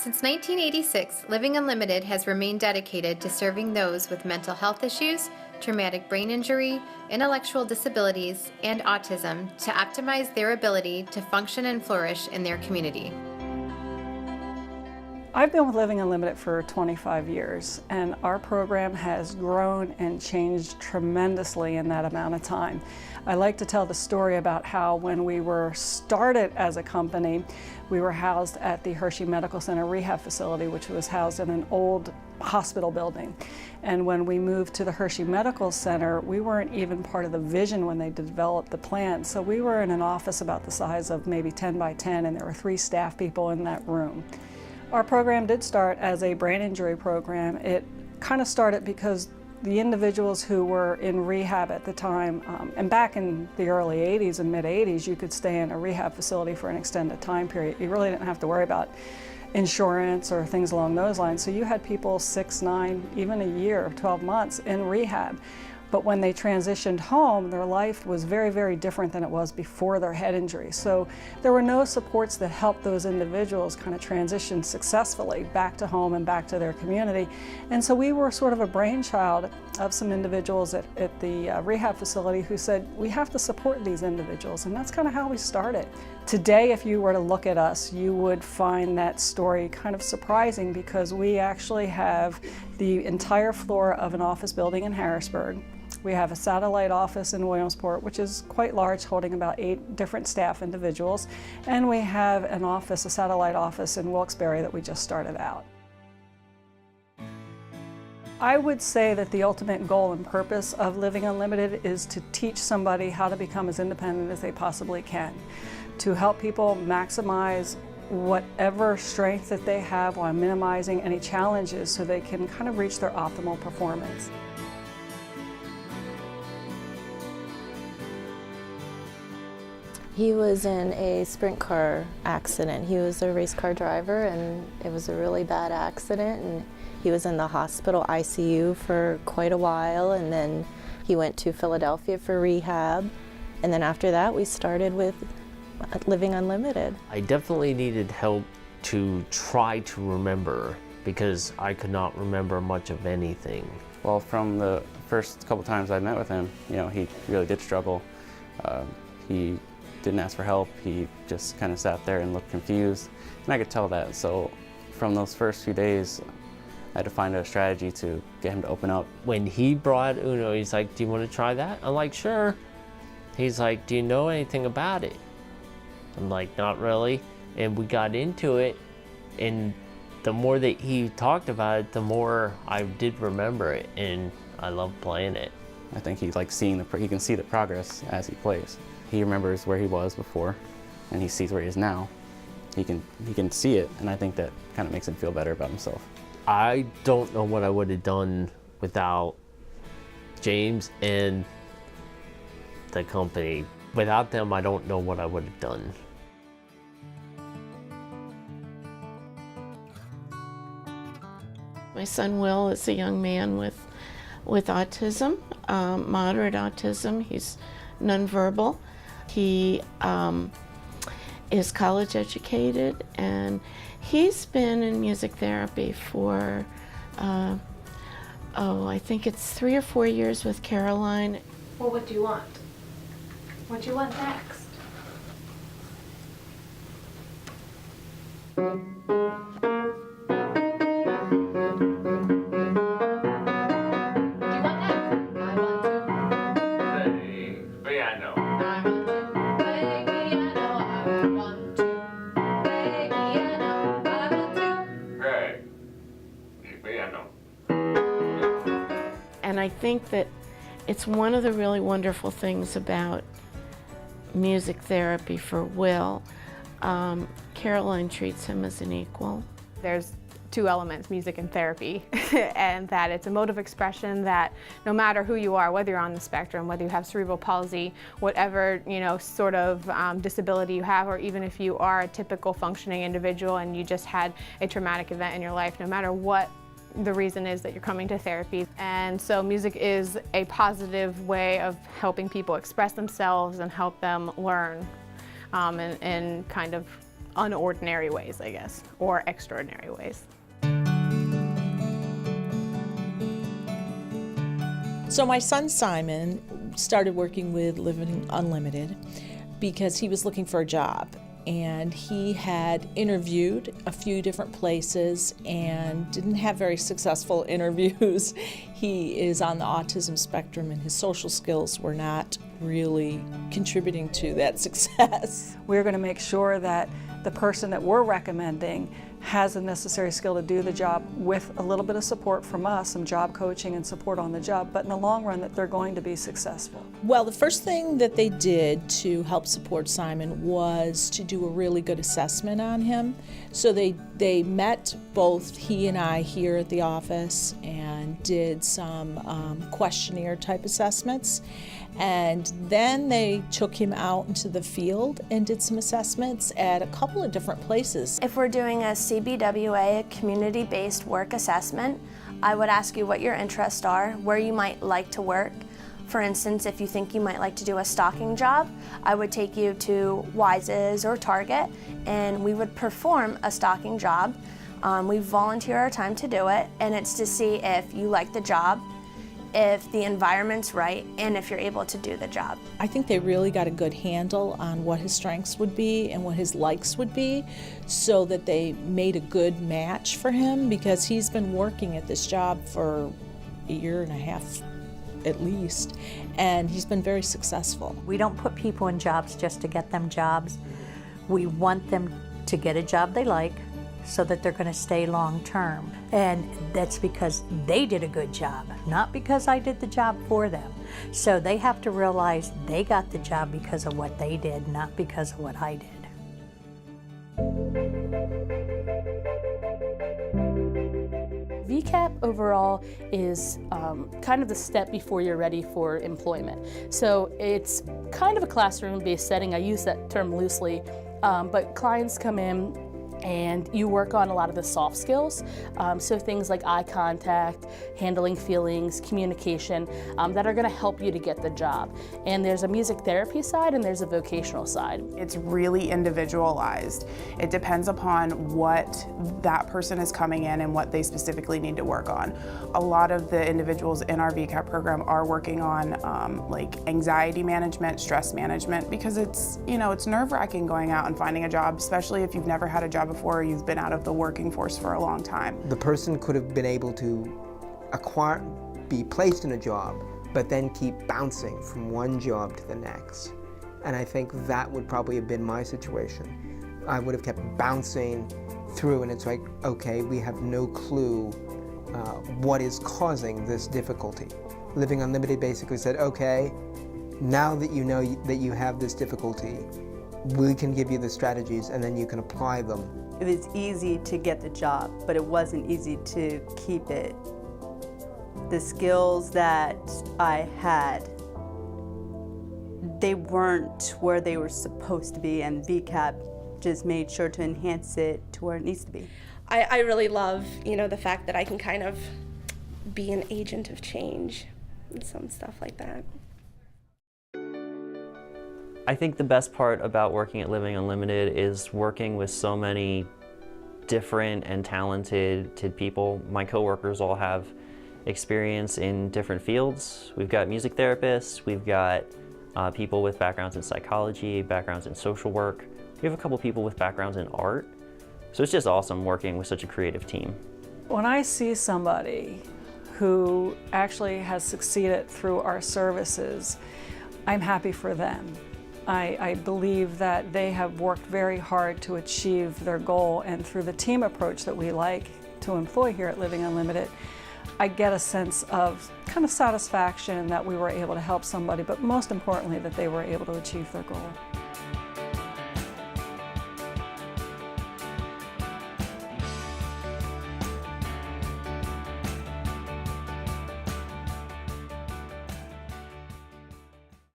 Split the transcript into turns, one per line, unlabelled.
Since 1986, Living Unlimited has remained dedicated to serving those with mental health issues, traumatic brain injury, intellectual disabilities, and autism to optimize their ability to function and flourish in their community.
I've been with Living Unlimited for 25 years, and our program has grown and changed tremendously in that amount of time. I like to tell the story about how when we were started as a company, we were housed at the Hershey Medical Center rehab facility, which was housed in an old hospital building. And when we moved to the Hershey Medical Center, we weren't even part of the vision when they developed the plan. So we were in an office about the size of maybe 10 by 10, and there were 3 staff people in that room. Our program did start as a brain injury program. It kind of started because the individuals who were in rehab at the time, and back in the early 80s and mid 80s, you could stay in a rehab facility for an extended time period. You really didn't have to worry about insurance or things along those lines. So you had people 6, 9, even a year, 12 months in rehab. But when they transitioned home, their life was very, very different than it was before their head injury. So there were no supports that helped those individuals kind of transition successfully back to home and back to their community. And so we were sort of a brainchild of some individuals at the rehab facility who said, we have to support these individuals. And that's kind of how we started. Today, if you were to look at us, you would find that story kind of surprising because we actually have the entire floor of an office building in Harrisburg. We have a satellite office in Williamsport, which is quite large, holding about 8 different staff individuals. And we have an office, a satellite office in Wilkes-Barre that we just started out. I would say that the ultimate goal and purpose of Living Unlimited is to teach somebody how to become as independent as they possibly can, to help people maximize whatever strength that they have while minimizing any challenges so they can kind of reach their optimal performance.
He was in a sprint car accident. He was a race car driver, and it was a really bad accident, and he was in the hospital ICU for quite a while, and then he went to Philadelphia for rehab, and then after that we started with Living Unlimited.
I definitely needed help to try to remember because I could not remember much of anything.
Well, from the first couple times I met with him, you know, he really did struggle. He didn't ask for help. He just kind of sat there and looked confused, and I could tell that. So from those first few days, I had to find a strategy to get him to open up.
When he brought Uno, he's like, do you want to try that? I'm like, sure. He's like, do you know anything about it? I'm like, not really. And we got into it, and the more that he talked about it, the more I did remember it, and I love playing it.
I think he likes seeing he can see the progress as he plays. He remembers where he was before, and he sees where he is now. He can see it, and I think that kind of makes him feel better about himself.
I don't know what I would have done without James and the company. Without them, I don't know what I would have done.
My son Will is a young man with autism, moderate autism. He's nonverbal. He is college educated, and he's been in music therapy for, I think it's 3 or 4 years with Caroline.
Well, what do you want? What do you want next?
And I think that it's one of the really wonderful things about music therapy for Will. Caroline treats him as an equal.
There's 2 elements, music and therapy, and that it's a mode of expression that no matter who you are, whether you're on the spectrum, whether you have cerebral palsy, whatever sort of disability you have, or even if you are a typical functioning individual and you just had a traumatic event in your life, no matter what the reason is that you're coming to therapy. And so music is a positive way of helping people express themselves and help them learn and kind of unordinary ways, I guess, or extraordinary ways.
So my son Simon started working with Living Unlimited because he was looking for a job, and he had interviewed a few different places and didn't have very successful interviews. He is on the autism spectrum and his social skills were not really contributing to that success.
We're going to make sure that the person that we're recommending has the necessary skill to do the job with a little bit of support from us, some job coaching and support on the job, but in the long run that they're going to be successful.
Well, the first thing that they did to help support Simon was to do a really good assessment on him. So they met both he and I here at the office and did some questionnaire type assessments. And then they took him out into the field and did some assessments at a couple of different places.
If we're doing a CBWA, a community-based work assessment, I would ask you what your interests are, where you might like to work. For instance, if you think you might like to do a stocking job, I would take you to Wise's or Target, and we would perform a stocking job. We volunteer our time to do it, and it's to see if you like the job, if the environment's right, and if you're able to do the job.
I think they really got a good handle on what his strengths would be and what his likes would be, so that they made a good match for him, because he's been working at this job for a year and a half at least, and he's been very successful.
We don't put people in jobs just to get them jobs. We want them to get a job they like, so that they're going to stay long term. And that's because they did a good job, not because I did the job for them. So they have to realize they got the job because of what they did, not because of what I did.
VCAP overall is kind of the step before you're ready for employment. So it's kind of a classroom-based setting. I use that term loosely, but clients come in and you work on a lot of the soft skills, so things like eye contact, handling feelings, communication, that are going to help you to get the job. And there's a music therapy side and there's a vocational side.
It's really individualized. It depends upon what that person is coming in and what they specifically need to work on. A lot of the individuals in our VCAP program are working on like anxiety management, stress management, because it's, you know, it's nerve-wracking going out and finding a job, especially if you've never had a job before, you've been out of the working force for a long time.
The person could have been able to be placed in a job, but then keep bouncing from one job to the next. And I think that would probably have been my situation. I would have kept bouncing through, and it's like, okay, we have no clue what is causing this difficulty. Living Unlimited basically said, okay, now that you know that you have this difficulty, we can give you the strategies and then you can apply them.
It was easy to get the job, but it wasn't easy to keep it. The skills that I had, they weren't where they were supposed to be, and VCAP just made sure to enhance it to where it needs to be.
I really love, you know, the fact that I can kind of be an agent of change and some stuff like that.
I think the best part about working at Living Unlimited is working with so many different and talented people. My coworkers all have experience in different fields. We've got music therapists, we've got people with backgrounds in psychology, backgrounds in social work. We have a couple people with backgrounds in art. So it's just awesome working with such a creative team.
When I see somebody who actually has succeeded through our services, I'm happy for them. I believe that they have worked very hard to achieve their goal, and through the team approach that we like to employ here at Living Unlimited, I get a sense of kind of satisfaction that we were able to help somebody, but most importantly that they were able to achieve their goal.